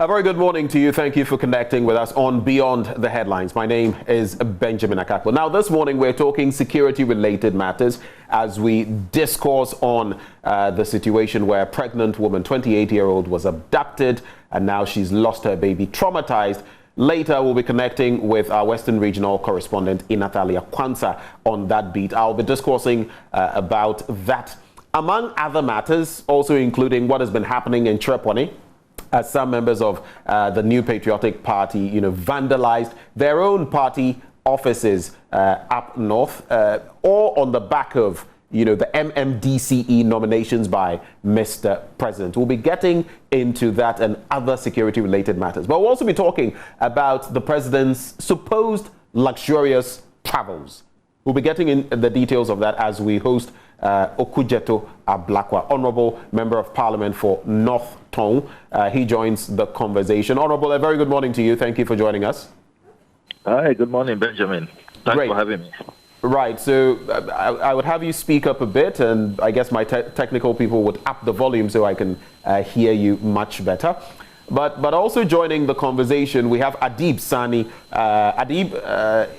A very good morning to you. Thank you for connecting with us on Beyond the Headlines. My name is Benjamin Akakpo. Now, this morning we're talking security-related matters as we discourse on the situation where a pregnant woman, 28-year-old, was abducted and now she's lost her baby, traumatized. Later, we'll be connecting with our Western Regional correspondent, Natalia Kwanza, on that beat. I'll be discoursing about that, among other matters, also including what has been happening in Chereponi, as some members of the New Patriotic Party, vandalized their own party offices up north, or on the back of, the MMDCE nominations by Mr. President. We'll be getting into that and other security-related matters. But we'll also be talking about the president's supposed luxurious travels. We'll be getting in the details of that as we host Okujeto Ablakwa, Honorable Member of Parliament for North Tong. He joins the conversation. Honorable, a very good morning to you. Thank you for joining us. Hi, good morning, Benjamin. Thanks for having me. Right, so I would have you speak up a bit, and I guess my technical people would up the volume so I can hear you much better. But also joining the conversation, we have Adib Sani. Adib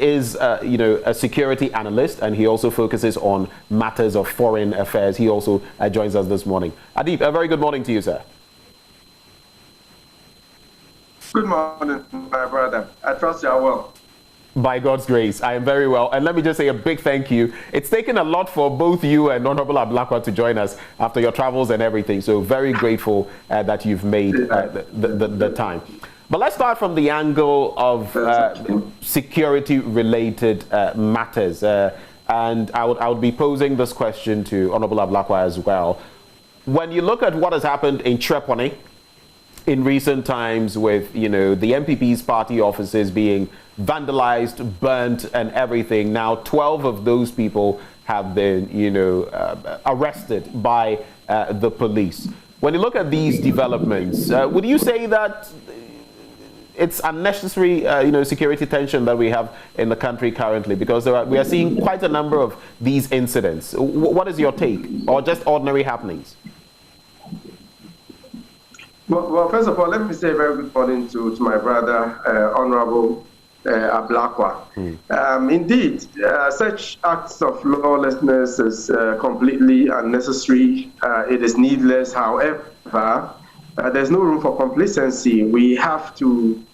is, a security analyst, and he also focuses on matters of foreign affairs. He also joins us this morning. Adib, a very good morning to you, sir. Good morning, my brother. I trust you are well. By God's grace, I am very well. And let me just say a big thank you. It's taken a lot for both you and Honorable Ablakwa to join us after your travels and everything. So very grateful that you've made the time. But let's start from the angle of security-related matters. And I would be posing this question to Honorable Ablakwa as well. When you look at what has happened in Chereponi in recent times with, the MPP's party offices being vandalized, burnt, and everything. Now, 12 of those people have been, arrested by the police. When you look at these developments, would you say that it's unnecessary, security tension that we have in the country currently? Because we are seeing quite a number of these incidents. What is your take, or just ordinary happenings? Well, first of all, let me say a very good morning to my brother, Honorable Ablakwa. Indeed, such acts of lawlessness is completely unnecessary. It is needless. However, there's no room for complacency. We have to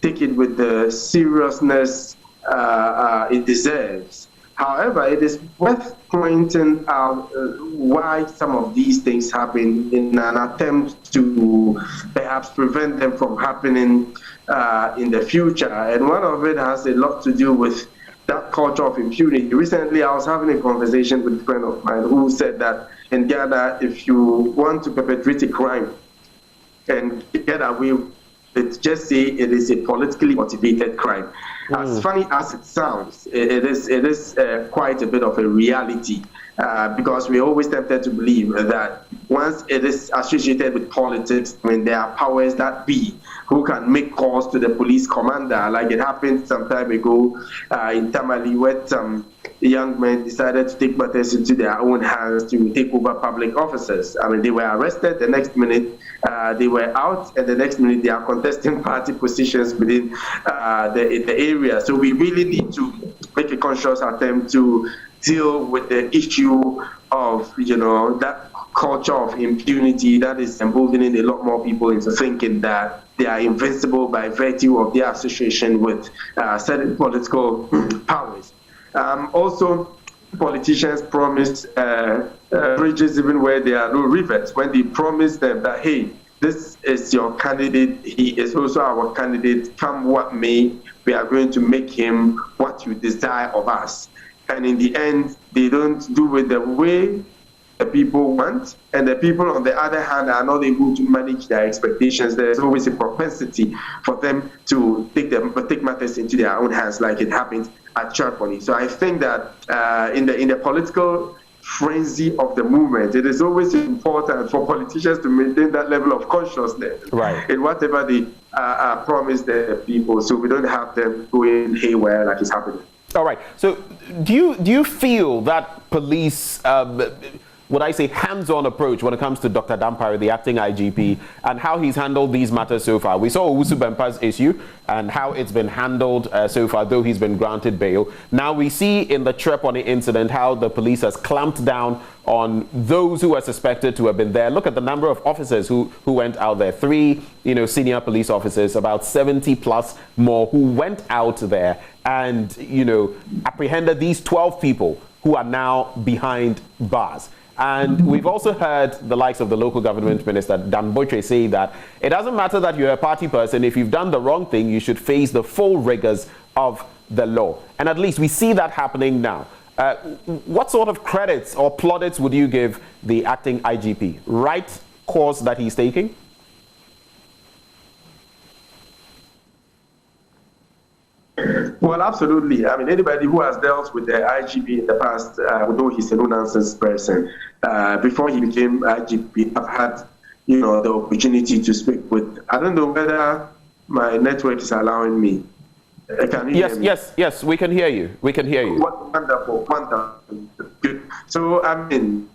take it with the seriousness it deserves. However, it is worth pointing out why some of these things happen in an attempt to perhaps prevent them from happening in the future. And one of it has a lot to do with that culture of impunity. Recently, I was having a conversation with a friend of mine who said that in Ghana, if you want to perpetrate a crime and get away with it, just say it is a politically motivated crime. As funny as it sounds, it is quite a bit of a reality because we're always tempted to believe that once it is associated with politics, when there are powers that be who can make calls to the police commander, like it happened some time ago in Tamale, where some young men decided to take matters into their own hands to take over public offices. I mean, they were arrested, the next minute they were out, and the next minute they are contesting party positions within the area. So we really need to make a conscious attempt to deal with the issue of, that culture of impunity that is emboldening a lot more people into thinking that they are invincible by virtue of their association with certain political powers. Also, politicians promise bridges even where there are no rivers. When they promise them that, hey, this is your candidate, he is also our candidate, come what may, we are going to make him what you desire of us. And in the end, they don't do it the way the people want, and the people, on the other hand, are not able to manage their expectations. There's always a propensity for them to take matters into their own hands, like it happened at Chereponi. So I think that in the political frenzy of the movement, it is always important for politicians to maintain that level of consciousnness in whatever they promise the people, so we don't have them going haywire like it's happening. All right. So do you feel that police would I say, hands-on approach when it comes to Dr. Dampare, the acting IGP, and how he's handled these matters so far. We saw Owusu Bempa's issue and how it's been handled so far, though he's been granted bail. Now we see in the Chereponi incident how the police has clamped down on those who are suspected to have been there. Look at the number of officers who went out there. 3, senior police officers, about 70 plus more who went out there and, apprehended these 12 people who are now behind bars. And we've also heard the likes of the local government minister, Dan Botre, say that it doesn't matter that you're a party person. If you've done the wrong thing, you should face the full rigors of the law. And at least we see that happening now. What sort of credits or plaudits would you give the acting IGP? Right course that he's taking? Well, absolutely. I mean, anybody who has dealt with the IGP in the past would know he's a no-nonsense person. Before he became IGP, I've had, the opportunity to speak with. I don't know whether my network is allowing me. Can you hear me? Yes, we can hear you. We can hear you. Wonderful. Good. So, I mean,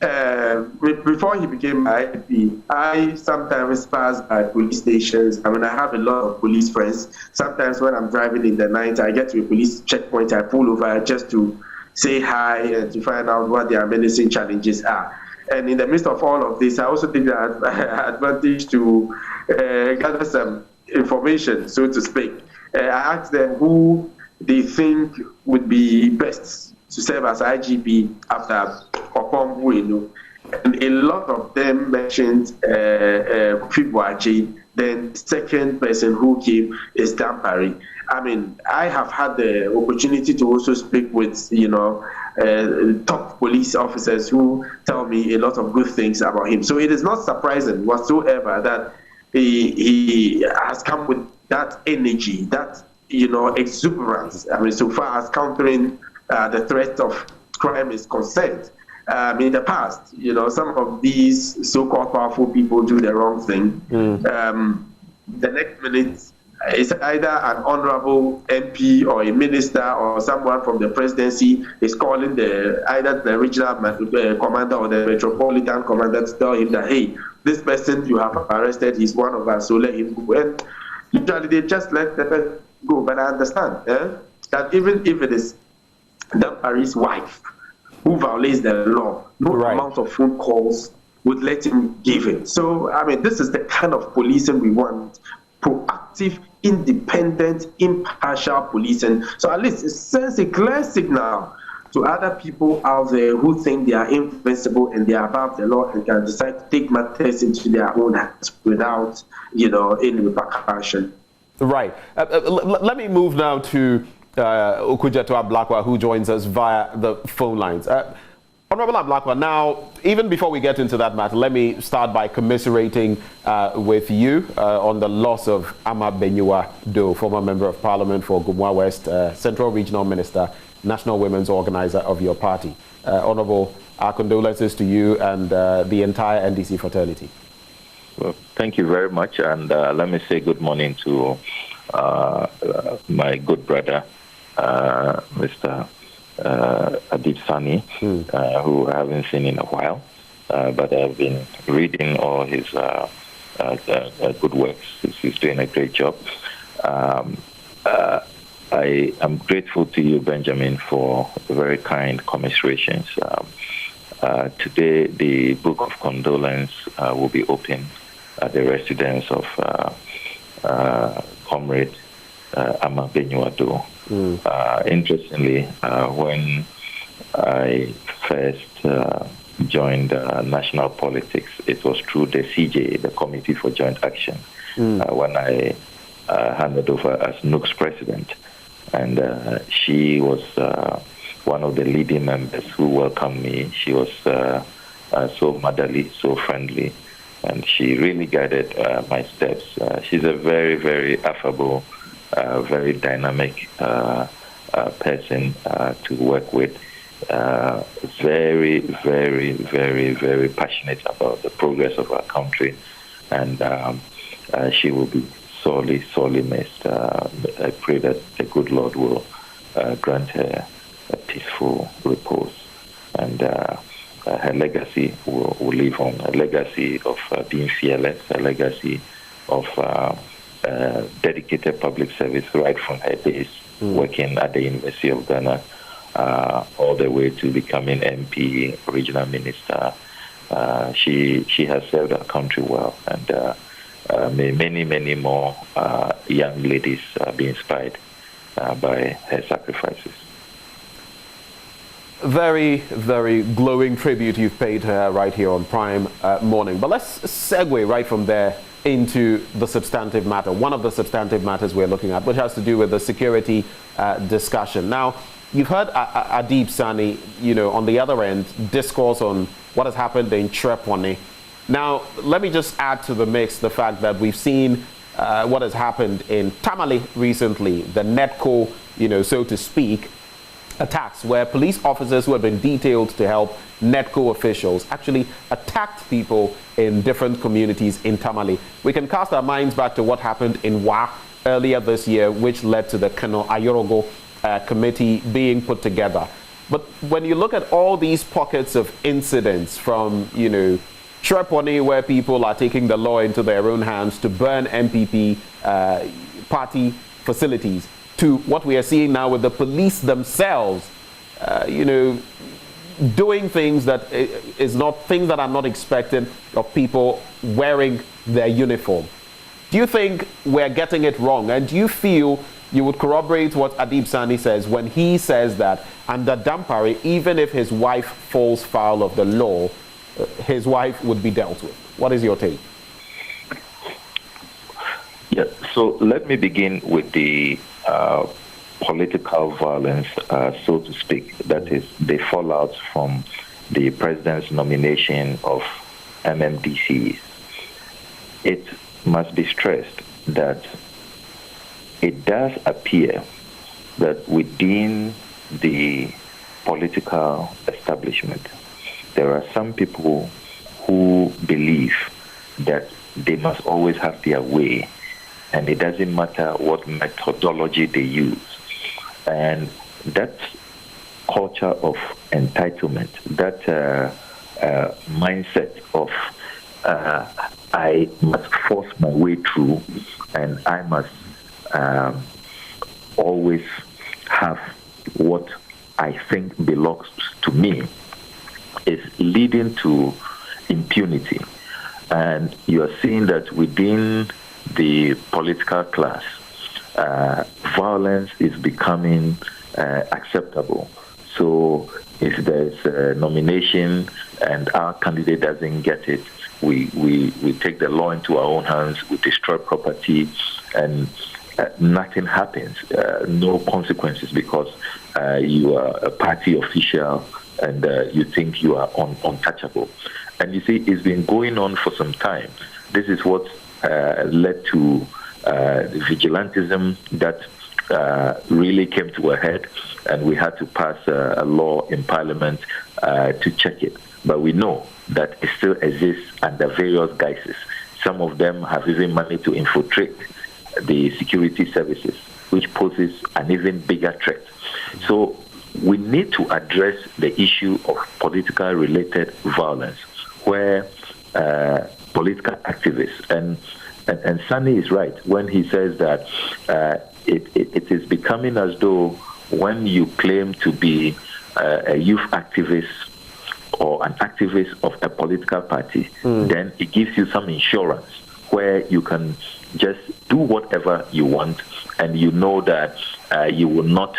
before he became IGP, I sometimes pass by police stations. I mean, I have a lot of police friends. Sometimes when I'm driving in the night, I get to a police checkpoint, I pull over just to say hi and to find out what their menacing challenges are. And in the midst of all of this, I also take the advantage to gather some information, so to speak. I asked them who they think would be best to serve as IGP after Okombu, and a lot of them mentioned Fibuachi. Then second person who came is Dampare. I mean, I have had the opportunity to also speak with, top police officers who tell me a lot of good things about him. So it is not surprising whatsoever that he has come with that energy, that, exuberance. I mean, so far as countering the threat of crime is concerned. In the past, some of these so-called powerful people do the wrong thing. The next minute, it's either an honorable MP or a minister or someone from the presidency is calling either the regional commander or the metropolitan commander to tell him that, hey, this person you have arrested, he's one of us, so let him go. And usually they just let the person go. But I understand that even if it is Dampare's wife who violates the law, no amount of phone calls would let him give it. So, I mean, this is the kind of policing we want. Proactive, independent, impartial policing. So at least it sends a clear signal to other people out there who think they are invincible and they are above the law and can decide to take matters into their own hands without, any repercussion. Right. Let me move now to Okudzeto Ablakwa, who joins us via the phone lines. Honorable Ablakwa, now, even before we get into that matter, let me start by commiserating with you on the loss of Ama Benyua Do, former Member of Parliament for Gumwa West, Central Regional Minister, National Women's Organizer of your party. Honorable, our condolences to you and the entire NDC fraternity. Well, thank you very much, and let me say good morning to my good brother, Mr. Adib Sani, who I haven't seen in a while, but I've been reading all his good works. He's doing a great job. I am grateful to you, Benjamin, for the very kind commiserations. Today, the book of condolence will be opened at the residence of Comrade Ama Benyua Do. Interestingly, when I first joined national politics, it was through the CJ, the Committee for Joint Action, when I handed over as NUC's president. And she was one of the leading members who welcomed me. She was so motherly, so friendly, and she really guided my steps. She's a very, very affable, very dynamic person to work with. Very, very, very, very passionate about the progress of our country, and she will be sorely missed. I pray that the good Lord will grant her a peaceful repose. And her legacy will live on, a legacy of being fearless, a legacy of dedicated public service right from her days working at the University of Ghana all the way to becoming MP, regional minister. She has served our country well, and may many more young ladies be inspired by her sacrifices. Very, very glowing tribute you've paid her right here on Prime Morning. But let's segue right from there into the substantive matter, one of the substantive matters we're looking at, which has to do with the security discussion. Now, you've heard Adib Sani, on the other end, discourse on what has happened in Chereponi. Now, let me just add to the mix the fact that we've seen what has happened in Tamale recently, the NETCO, so to speak, attacks where police officers who had been detailed to help NETCO officials actually attacked people in different communities in Tamale. We can cast our minds back to what happened in Wa earlier this year, which led to the Kano Ayorogo committee being put together. But when you look at all these pockets of incidents from, Chereponi, where people are taking the law into their own hands to burn MPP party facilities, to what we are seeing now with the police themselves, doing things that are not expected of people wearing their uniform. Do you think we're getting it wrong? And do you feel you would corroborate what Adib Sani says when he says that under Dampare, even if his wife falls foul of the law, his wife would be dealt with? What is your take? Yeah, so let me begin with the political violence, so to speak, that is the fallout from the president's nomination of MMDCE. It must be stressed that it does appear that within the political establishment, there are some people who believe that they must always have their way, and it doesn't matter what methodology they use. And that culture of entitlement, that mindset of I must force my way through and I must always have what I think belongs to me, is leading to impunity. And you are seeing that within the political class, violence is becoming acceptable. So if there's a nomination and our candidate doesn't get it, we take the law into our own hands, we destroy property, and nothing happens, no consequences, because you are a party official and you think you are untouchable. And you see, it's been going on for some time. This is what led to the vigilantism that really came to a head, and we had to pass a law in Parliament to check it. But we know that it still exists under various guises. Some of them have even managed to infiltrate the security services, which poses an even bigger threat. So we need to address the issue of political related violence, where political activists, and Sani is right when he says that it is becoming as though when you claim to be a youth activist or an activist of a political party, then it gives you some insurance where you can just do whatever you want, and you know that you will not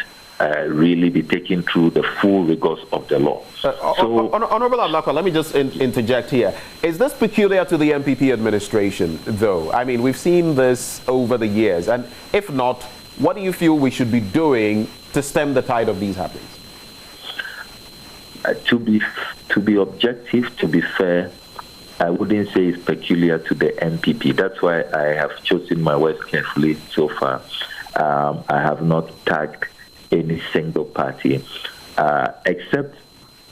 really be taken through the full rigors of the law. Honorable Ablakwa, let me just interject here. Is this peculiar to the MPP administration, though? I mean, we've seen this over the years, and if not, what do you feel we should be doing to stem the tide of these happenings? To be objective, to be fair, I wouldn't say it's peculiar to the MPP. That's why I have chosen my words carefully so far. I have not tagged any single party, except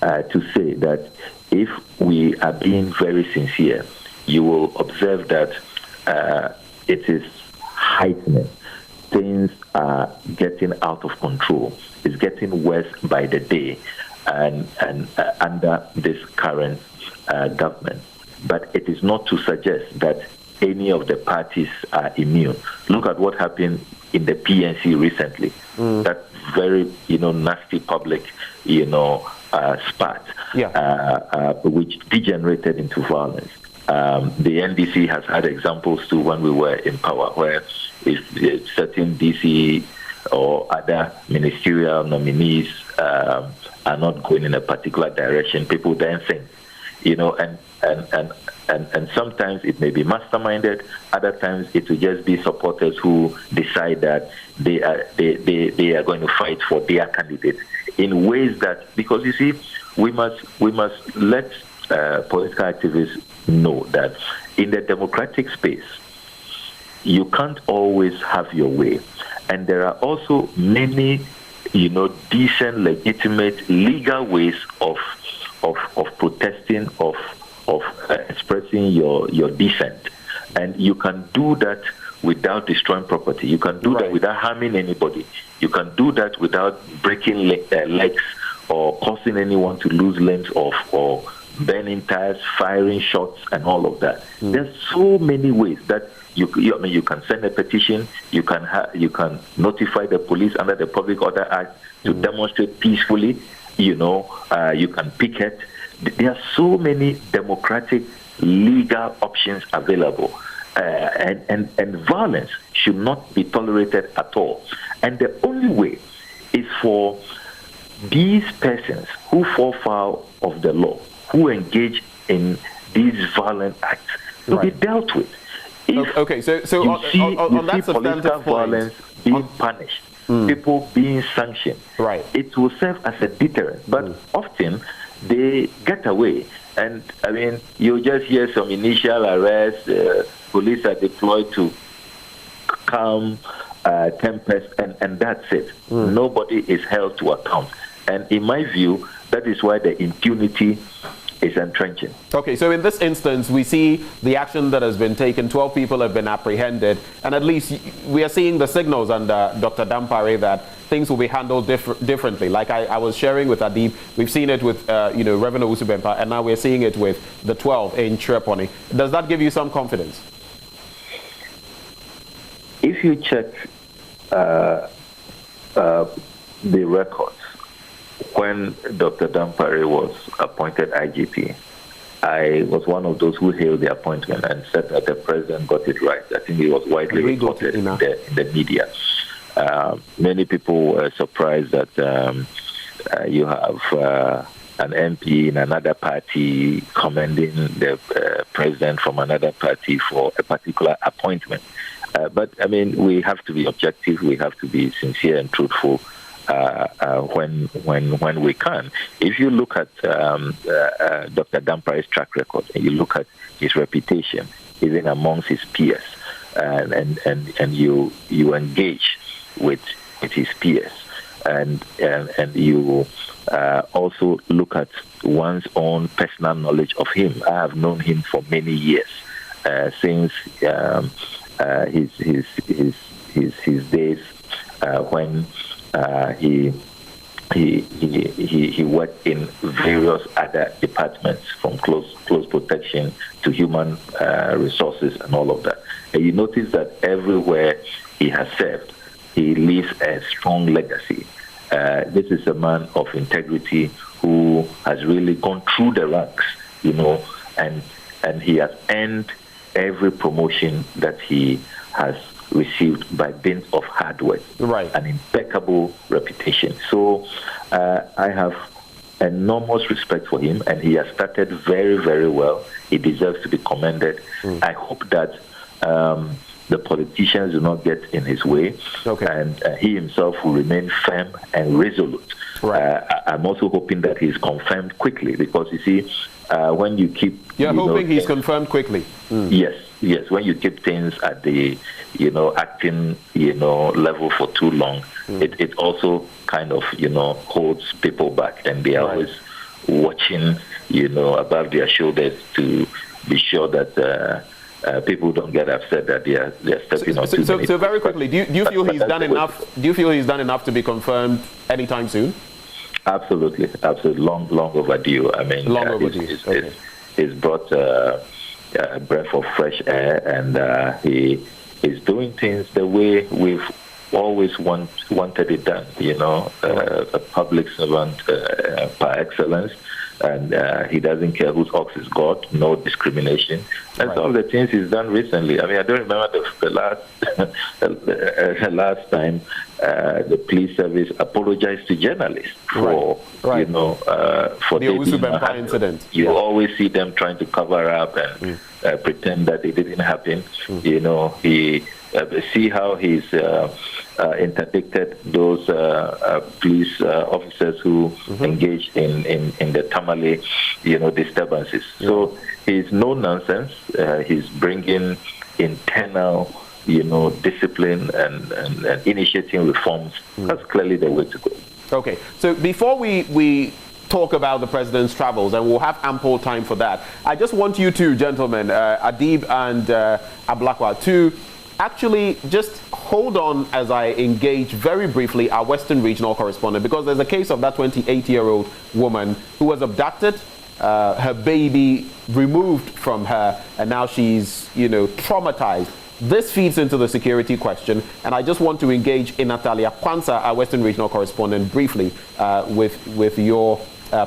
to say that if we are being very sincere, you will observe that it is heightening. Things are getting out of control. It's getting worse by the day. and under this current government. But it is not to suggest that any of the parties are immune. Look at what happened in the PNC recently. That very, nasty public, spat, which degenerated into violence. The NDC has had examples too when we were in power, where if certain DC or other ministerial nominees are not going in a particular direction, people then think, and sometimes it may be masterminded, other times it will just be supporters who decide that they are going to fight for their candidate in ways that, because you see, we must let political activists know that in the democratic space, you can't always have your way. And there are also many, decent, legitimate, legal ways of protesting, of expressing your dissent. And you can do that without destroying property. You can do that without harming anybody. You can do that without breaking legs or causing anyone to lose limbs or burning tires, firing shots, and all of that. There's so many ways that you can send a petition, you can notify the police under the Public Order Act to demonstrate peacefully, you can picket. There are so many democratic legal options available, and violence should not be tolerated at all. And the only way is for these persons who fall foul of the law, who engage in these violent acts, to be dealt with. Okay, so on that political violence being punished, people being sanctioned, it will serve as a deterrent. But often they get away, and you just hear some initial arrests. Police are deployed to calm tempest, and that's it. Nobody is held to account, and in my view, that is why the impunity is entrenching. Okay, so in this instance, we see the action that has been taken. 12 people have been apprehended, and at least we are seeing the signals under Dr. Dampare that things will be handled differently. Like I was sharing with Adib, we've seen it with Reverend Usubempa, and now we're seeing it with the 12 in Chereponi. Does that give you some confidence? If you check the records, when Dr. Dampare was appointed IGP, I was one of those who hailed the appointment and said that the president got it right. I think it was widely reported in the media. Many people were surprised that you have an MP in another party commending the president from another party for a particular appointment. But we have to be objective. We have to be sincere and truthful when we can. If you look at Dr. Dampare's track record and you look at his reputation, even amongst his peers, and you engage with his peers, and you also look at one's own personal knowledge of him. I have known him for many years, since his days when he worked in various other departments, from close protection to human resources and all of that. And you notice that everywhere he has served, he leaves a strong legacy. This is a man of integrity who has really gone through the ranks, and he has earned every promotion that he has received by dint of hard work, an impeccable reputation. So I have enormous respect for him, and he has started very, very well. He deserves to be commended. I hope that the politicians do not get in his way, and he himself will remain firm and resolute. I'm also hoping that he's confirmed quickly, because you see, when you keep... You're hoping he's confirmed quickly? Yes, when you keep things at the, acting, level for too long, it also kind of, holds people back, and they are always watching, above their shoulders to be sure that people don't get upset that they are stepping on too many. So very quickly, do you feel he's done enough? Do you feel he's done enough to be confirmed anytime soon? Absolutely. Long overdue. I mean, long overdue. He's brought a breath of fresh air, and he is doing things the way we've always wanted it done. A public servant par excellence, and he doesn't care whose ox is God, no discrimination. And some of the things he's done recently, I mean, I don't remember the last time the police service apologized to journalists for, for the Owusu-Bempah incident. You always see them trying to cover up and pretend that it didn't happen. He see how he's interdicted those police officers who engaged in the Tamale, disturbances. So he's no nonsense. He's bringing internal, discipline and initiating reforms. That's clearly the way to go. Okay. So before we talk about the president's travels, and we'll have ample time for that, I just want you two gentlemen, Adib and Ablakwa, to actually just hold on as I engage very briefly our Western regional correspondent, because there's a case of that 28-year-old woman who was abducted, her baby removed from her, and now she's, traumatized. This feeds into the security question, and I just want to engage in Natalia Kwanza, our Western regional correspondent, briefly with your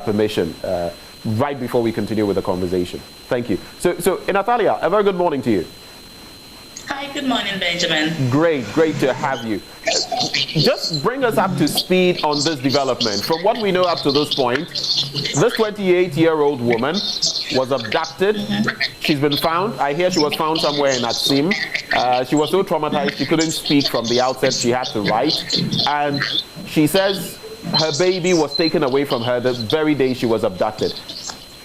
permission, right before we continue with the conversation. Thank you. So Natalia, a very good morning to you. Hi, good morning, Benjamin. Great to have you. Just bring us up to speed on this development. From what we know up to this point, this 28-year-old woman was abducted. She's been found. I hear she was found somewhere in Atsim. She was so traumatized she couldn't speak from the outset. She had to write. And she says her baby was taken away from her the very day she was abducted.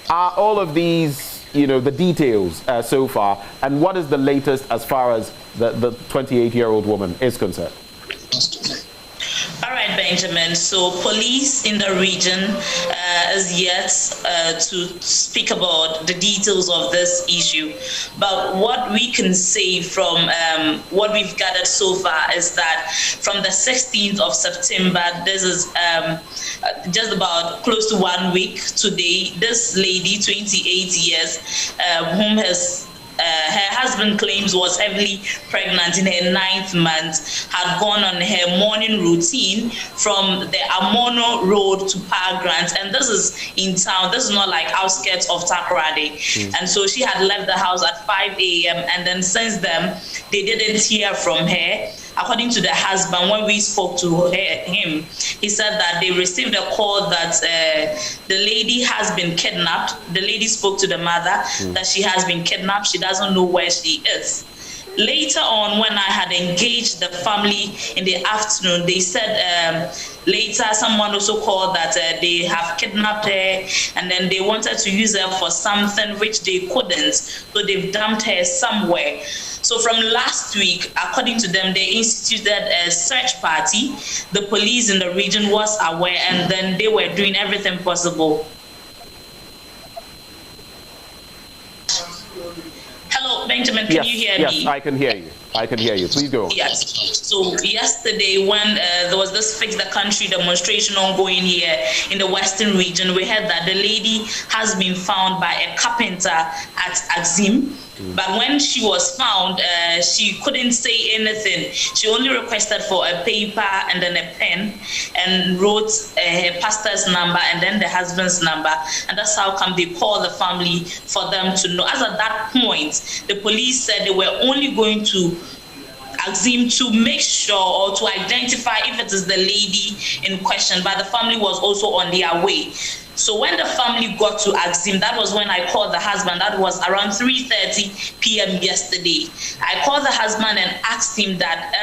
Are all of these the details so far, and what is the latest as far as the 28-year-old woman is concerned? All right, Benjamin. So police in the region is yet to speak about the details of this issue. But what we can say from what we've gathered so far is that from the 16th of September, this is just about close to 1 week today, this lady, 28 years, whom her husband claims was heavily pregnant in her 9th month, had gone on her morning routine from the Amono Road to Park Grant, and this is in town. This is not like outskirts of Takoradi. And so she had left the house at 5 a.m. and then since then they didn't hear from her. According to the husband, when we spoke to him, he said that they received a call that the lady has been kidnapped. The lady spoke to the mother that she has been kidnapped. She doesn't know where she is. Later on, when I had engaged the family in the afternoon, they said later someone also called that they have kidnapped her and then they wanted to use her for something which they couldn't. So they've dumped her somewhere. So from last week, according to them, they instituted a search party. The police in the region was aware, and then they were doing everything possible. Hello, Benjamin, can you hear me? Yes, I can hear you. Please go on. Yes. So yesterday when there was this Fix the Country demonstration ongoing here in the Western region, we heard that the lady has been found by a carpenter at Axim. But when she was found, she couldn't say anything. She only requested for a paper and then a pen and wrote her pastor's number and then the husband's number. And that's how come they called the family for them to know. As at that point, the police said they were only going to Axim to make sure or to identify if it is the lady in question, but the family was also on their way. So when the family got to Axim, that was when I called the husband. That was around 3:30 p.m. yesterday. I called the husband and asked him that,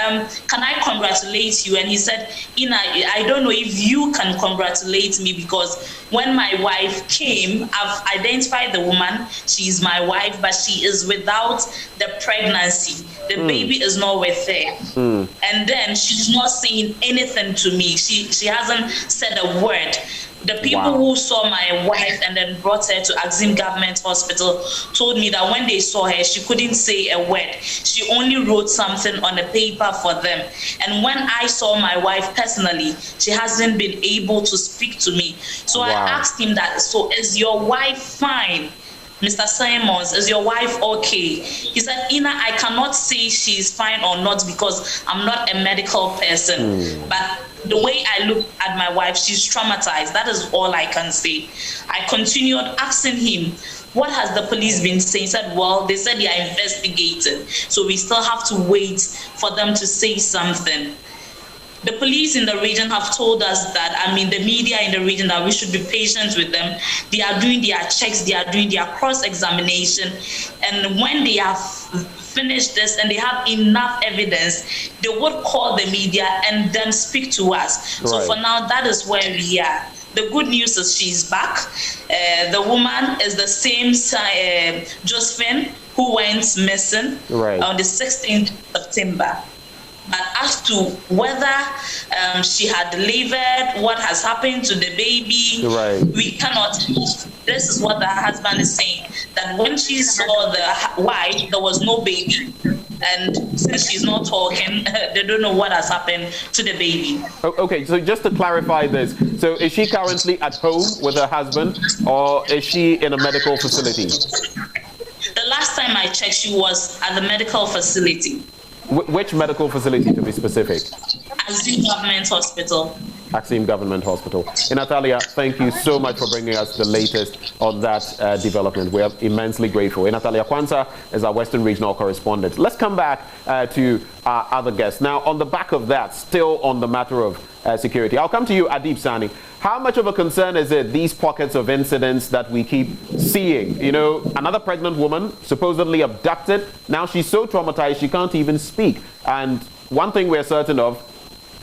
can I congratulate you? And he said, Ina, I don't know if you can congratulate me because when my wife came, I've identified the woman. She is my wife, but she is without the pregnancy. The baby is not with her. And then she's not saying anything to me. She hasn't said a word. The people who saw my wife and then brought her to Axim Government Hospital told me that when they saw her, she couldn't say a word. She only wrote something on a paper for them. And when I saw my wife personally, she hasn't been able to speak to me. So I asked him that, so is your wife fine? Mr. Simons, is your wife okay? He said, Ina, I cannot say she's fine or not because I'm not a medical person. But the way I look at my wife, she's traumatized. That is all I can say. I continued asking him, what has the police been saying? He said, well, they said they are investigating. So we still have to wait for them to say something. The police in the region have told us that, the media in the region, that we should be patient with them. They are doing their checks, they are doing their cross-examination. And when they have finished this and they have enough evidence, they would call the media and then speak to us. Right. So for now, that is where we are. The good news is she's back. The woman is the same Josephine who went missing on the 16th of September. But as to whether she had delivered, what has happened to the baby, we cannot. This is what the husband is saying, that when she saw the wife, there was no baby. And since she's not talking, they don't know what has happened to the baby. Okay, so just to clarify this, so is she currently at home with her husband, or is she in a medical facility? The last time I checked, she was at the medical facility. Which medical facility, to be specific? Axim Government Hospital. Axim Government Hospital. Natalia, thank you so much for bringing us the latest on that development. We are immensely grateful. Natalia Kwanza is our Western Regional Correspondent. Let's come back to our other guests. Now, on the back of that, still on the matter of security, I'll come to you, Adib Sani. How much of a concern is it, these pockets of incidents that we keep seeing? You know, another pregnant woman supposedly abducted. Now she's so traumatized she can't even speak. And one thing we're certain of,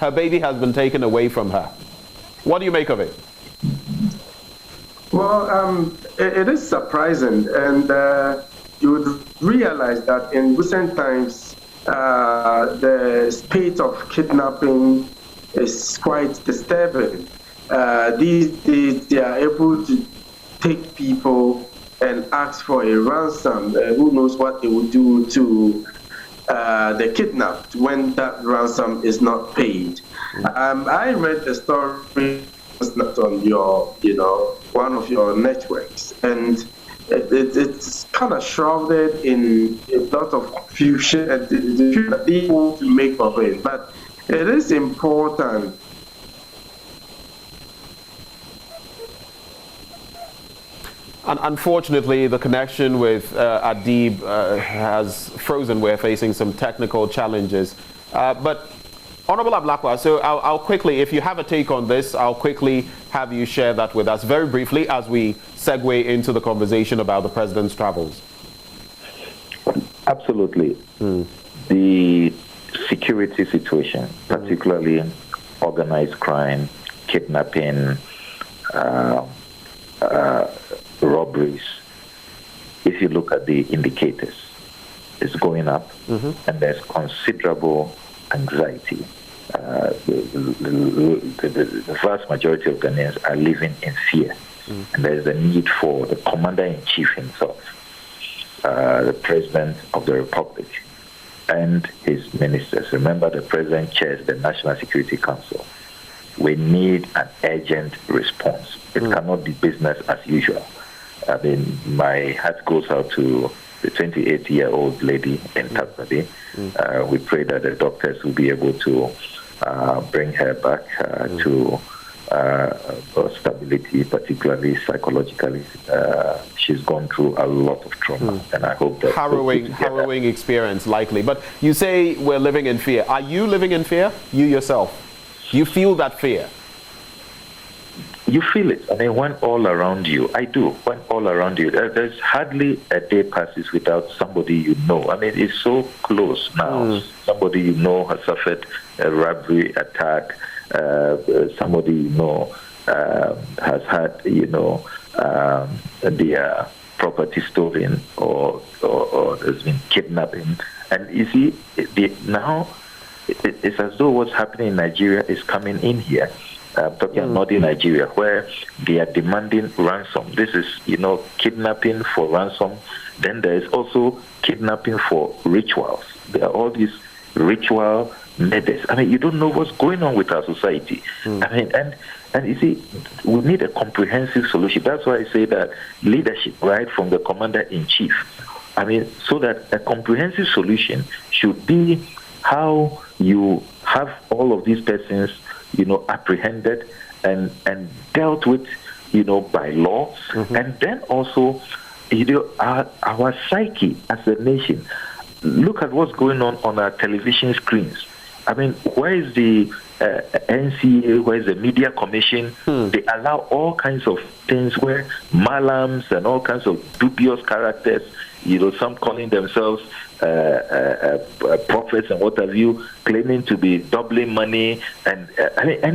her baby has been taken away from her. What do you make of it? Well, it is surprising. And you would realize that in recent times, the spate of kidnapping is quite disturbing. These days, they are able to take people and ask for a ransom. Who knows what they will do to the kidnapped when that ransom is not paid. I read the story on your, one of your networks, and it's kind of shrouded in a lot of confusion and people to make of it. But it is important. Unfortunately, the connection with Adib has frozen. We're facing some technical challenges. But Honorable Ablakwa, so I'll quickly, if you have a take on this, I'll quickly have you share that with us very briefly as we segue into the conversation about the president's travels. Absolutely. The security situation, particularly organized crime, kidnapping, robberies, if you look at the indicators, it's going up, and there's considerable anxiety. The vast majority of Ghanaians are living in fear, and there's a need for the commander-in-chief himself, the president of the republic, and his ministers. Remember, the president chairs the National Security Council. We need an urgent response. It cannot be business as usual. I mean, my heart goes out to the 28-year-old lady in Takoradi. We pray that the doctors will be able to bring her back to stability, particularly psychologically. She's gone through a lot of trauma, and I hope that harrowing experience, likely. But you say we're living in fear. Are you living in fear? You yourself? You feel that fear? You feel it. I mean, when all around you, I do, when all around you, there's hardly a day passes without somebody you know. I mean, it's so close now. Somebody you know has suffered a robbery attack. Somebody you know has had, their property stolen or there's been kidnapping. And you see, now it's as though what's happening in Nigeria is coming in here. talking about northern Nigeria, where they are demanding ransom. This is, kidnapping for ransom. Then there is also kidnapping for rituals. There are all these ritual murders. I mean, you don't know what's going on with our society. I mean, and you see, we need a comprehensive solution. That's why I say that leadership, right, from the commander-in-chief. I mean, so that a comprehensive solution should be how you have all of these persons, apprehended and dealt with, by law. And then also, our psyche as a nation. Look at what's going on our television screens. I mean, where is the NCA, where is the Media Commission? They allow all kinds of things where malams and all kinds of dubious characters, some calling themselves prophets and what have you, claiming to be doubling money, and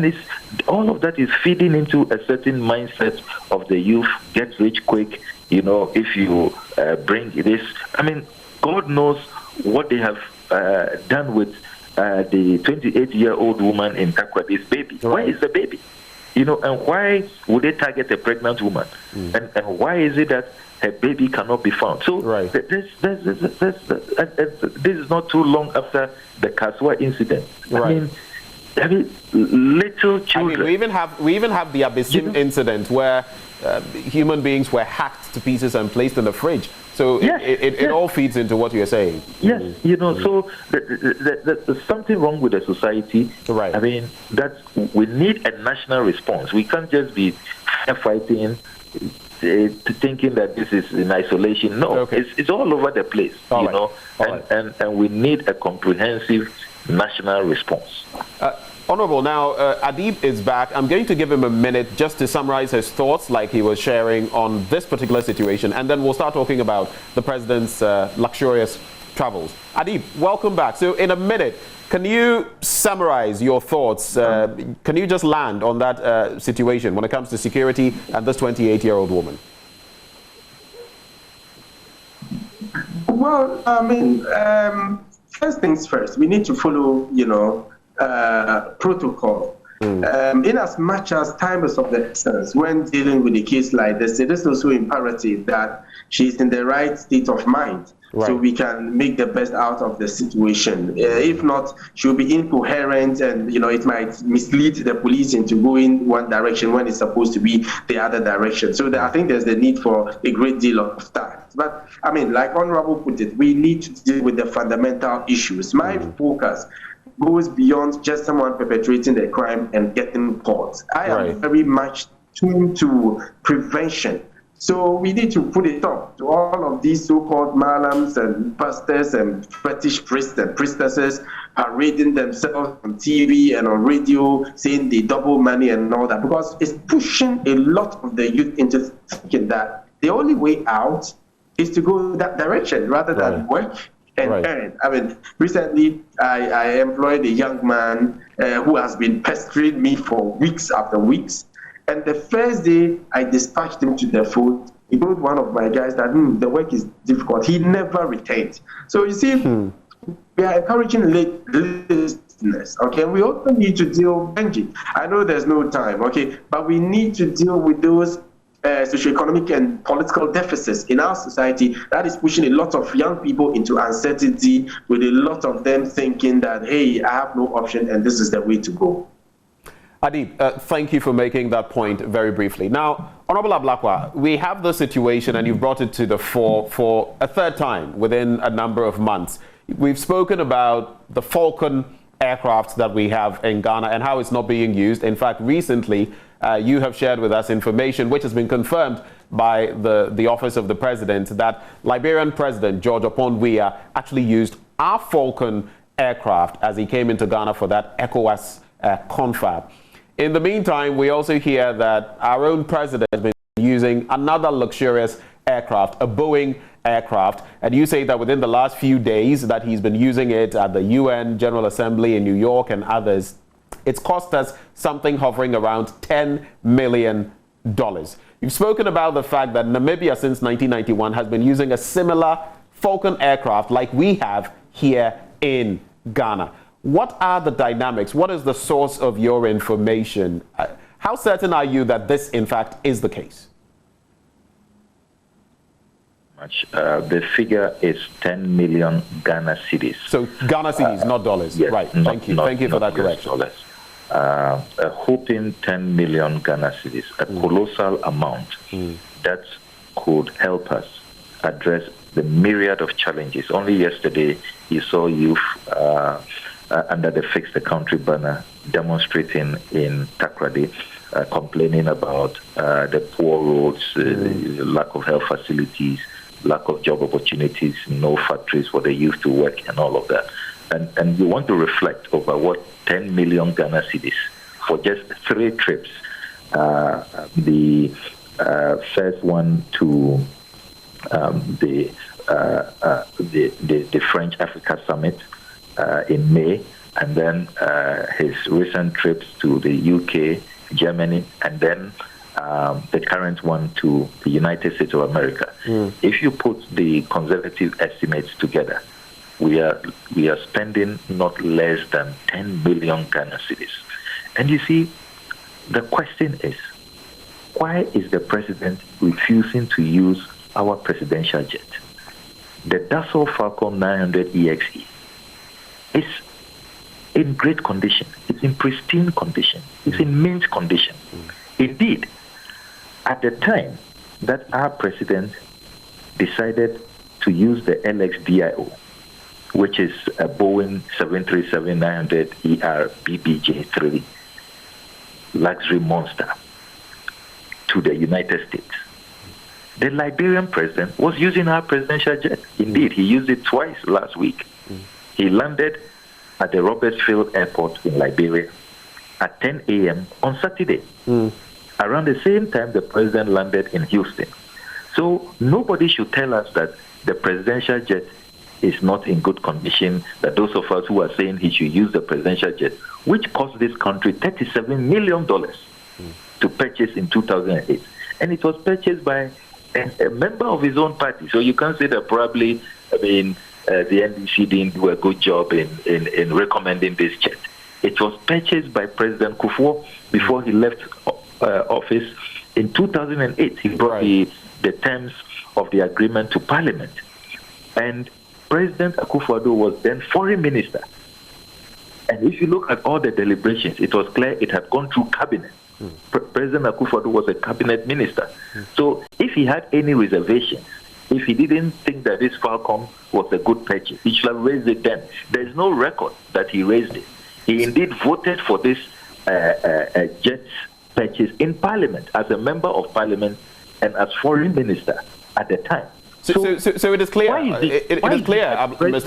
it's all of that is feeding into a certain mindset of the youth. Get rich quick, if you bring this. I mean, God knows what they have done with the 28-year-old woman in Takwa, this baby. Right. Where is the baby? And why would they target a pregnant woman? And why is it that her baby cannot be found? So right. This is not too long after the Kaswa incident. Right. I mean, little children. We even have the Abyssine incident where human beings were hacked to pieces and placed in the fridge. So yes, it all feeds into what you're saying. Yes, so there's something wrong with the society. Right. I mean, we need a national response. We can't just be fighting, thinking that this is in isolation. No, okay. It's all over the place, and we need a comprehensive national response. Honorable, now Adib is back. I'm going to give him a minute just to summarize his thoughts like he was sharing on this particular situation, and then we'll start talking about the president's luxurious travels. Adib, welcome back. So in a minute, can you summarize your thoughts? Can you just land on that situation when it comes to security and this 28-year-old woman? Well, I mean, first things first, we need to follow, protocol. In as much as time is of the essence when dealing with a case like this, it is also imperative that she's in the right state of mind. Right. So we can make the best out of the situation. If not, she'll be incoherent, and it might mislead the police into going one direction when it's supposed to be the other direction. So I think there's the need for a great deal of tact. But I mean, like Honorable put it, we need to deal with the fundamental issues. My focus goes beyond just someone perpetrating the crime and getting caught. I am very much tuned to prevention. So we need to put it up to all of these so-called malams and pastors and fetish priests and priestesses parading themselves on TV and on radio saying they double money and all that, because it's pushing a lot of the youth into thinking that the only way out is to go that direction rather than work and earn. I mean, recently I employed a young man who has been pestering me for weeks after weeks. And the first day I dispatched him to the food, he told one of my guys that the work is difficult. He never returned. So you see, we are encouraging laziness, okay? We also need to deal, Benji, I know there's no time, okay? But we need to deal with those socioeconomic and political deficits in our society that is pushing a lot of young people into uncertainty, with a lot of them thinking that, hey, I have no option and this is the way to go. Adib, thank you for making that point very briefly. Now, Honorable Ablakwa, we have the situation, and you've brought it to the fore for a third time within a number of months. We've spoken about the Falcon aircraft that we have in Ghana and how it's not being used. In fact, recently, you have shared with us information which has been confirmed by the Office of the President that Liberian President George Oppong-Weah actually used our Falcon aircraft as he came into Ghana for that ECOWAS confab. In the meantime, we also hear that our own president has been using another luxurious aircraft, a Boeing aircraft, and you say that within the last few days that he's been using it at the UN General Assembly in New York and others. It's cost us something hovering around $10 million. You've spoken about the fact that Namibia since 1991 has been using a similar Falcon aircraft like we have here in Ghana. What are the dynamics? What is the source of your information? How certain are you that this, in fact, is the case? The figure is 10 million Ghana cedis. So Ghana cedis, not dollars. Yes, right. Thank you. Thank you for that correction. Dollars. A whopping 10 million Ghana cedis, a colossal amount that could help us address the myriad of challenges. Only yesterday, you saw youth under the Fix the Country banner demonstrating in Takoradi, complaining about the poor roads, lack of health facilities, lack of job opportunities, no factories for the youth to work, and all of that. And you want to reflect over what 10 million Ghana cedis for just 3 trips. The first one to the French Africa Summit in May, and then his recent trips to the UK, Germany, and then the current one to the United States of America. If you put the conservative estimates together, we are spending not less than 10 billion Ghana cedis. And you see, the question is, why is the president refusing to use our presidential jet? The Dassault Falcon 900 EXE is in great condition. It's in pristine condition. It's in mint condition. Indeed, at the time that our president decided to use the LXDIO, which is a Boeing 737-900ER BBJ-3 luxury monster, to the United States, the Liberian president was using our presidential jet. Indeed, he used it twice last week. He landed at the Roberts Field Airport in Liberia at 10 a.m. on Saturday. Around the same time, the president landed in Houston. So nobody should tell us that the presidential jet is not in good condition, that those of us who are saying he should use the presidential jet, which cost this country $37 million to purchase in 2008. And it was purchased by a member of his own party. So you can say that probably, the NDC didn't do a good job in recommending this jet. It was purchased by President Kufuor before he left office in 2008. He brought the terms of the agreement to Parliament. And President Akufo-Addo was then foreign minister. And if you look at all the deliberations, it was clear it had gone through cabinet. President Akufo-Addo was a cabinet minister. So if he had any reservations, if he didn't think that this Falcon was a good purchase, he should have raised it then. There's no record that he raised it. He indeed voted for this jet purchase in Parliament as a member of Parliament and as foreign minister at the time. So it is clear, Mr.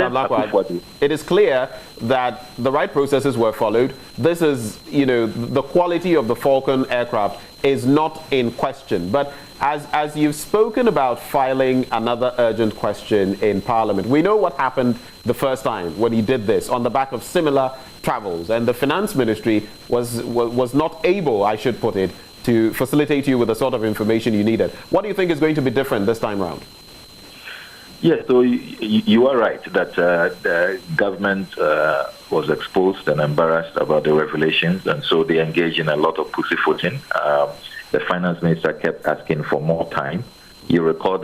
Ablakwa, it is clear that the right processes were followed. This is, the quality of the Falcon aircraft is not in question. But as you've spoken about filing another urgent question in Parliament, we know what happened the first time when he did this on the back of similar travels, and the Finance Ministry was not able, I should put it, to facilitate you with the sort of information you needed. What do you think is going to be different this time around? Yes, so you are right that the government was exposed and embarrassed about the revelations, and so they engaged in a lot of pussyfooting. The finance minister kept asking for more time. You recall that